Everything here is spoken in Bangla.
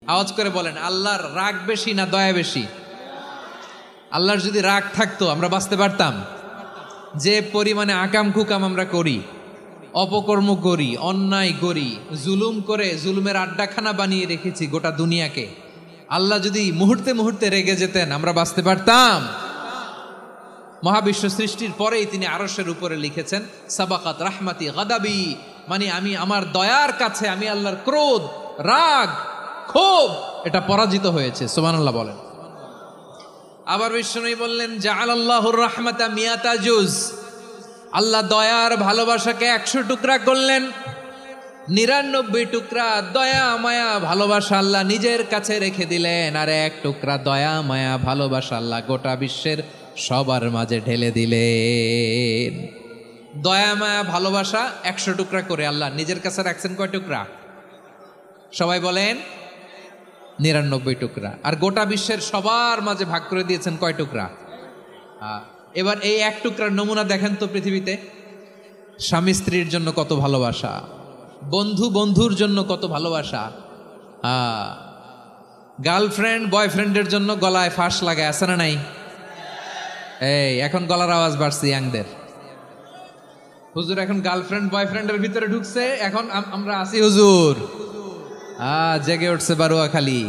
আওয়াজ করে বলেন, আল্লাহর রাগ বেশি না দয়া বেশি? আল্লাহর যদি রাগ থাকতো আমরা বাঁচতে পারতাম? যে পরিমাণে আকাম কুকাম আমরা করি, অপকর্ম করি, অন্যায় করি, জুলুম করে জুলুমের আড্ডাখানা বানিয়ে রেখেছি গোটা দুনিয়াকে, আল্লাহ যদি মুহূর্তে মুহূর্তে রেগে যেতেন আমরা বাঁচতে পারতাম? মহাবিশ্ব সৃষ্টির পরেই তিনি আরশের উপরে লিখেছেন সাবাকাত রাহমাতি গাদাবি, মানে আমি আমার দয়ার কাছে আমি আল্লাহর ক্রোধ, রাগ, ক্ষোভ এটা পরাজিত হয়েছে। সুবহানাল্লাহ বলেন। আবার বিষ্ণু বললেন জাআলাল্লাহুর রাহমাতা মিয়াতা জুজ, আল্লাহ দয়ার ভালোবাসাকে 100 টুকরা করলেন। 99 টুকরা দয়া মায়া ভালোবাসা আল্লাহ নিজের কাছে রেখে দিলেন, আর 1 টুকরা দয়া মায়া ভালোবাসা আল্লাহ গোটা বিশ্বের সবার মাঝে ঢেলে দিলেন। দয়া মায়া ভালোবাসা 100 টুকরা করে আল্লাহ নিজের কাছে রাখছেন কয় টুকরা? সবাই বলেন 99 টুকরা। আর গোটা বিশ্বের সবার মাঝে ভাগ করে দিয়েছেন কয় টুকরা? এবার এই 1 টুকরার নমুনা দেখেন তো পৃথিবীতে। স্বামী স্ত্রীর জন্য কত ভালোবাসা, বন্ধু বন্ধুর জন্য কত ভালোবাসা, গার্লফ্রেন্ড বয়ফ্রেন্ডের জন্য গলায় ফাঁস লাগায়, আছে না নাই? এই এখন গলার আওয়াজ বাড়ছে ইয়াংদের। হুজুর এখন গার্লফ্রেন্ড বয়ফ্রেন্ডের ভিতরে ঢুকছে, এখন আমরা আছি হুজুর। জেগে উঠছে বারুয়া খালি।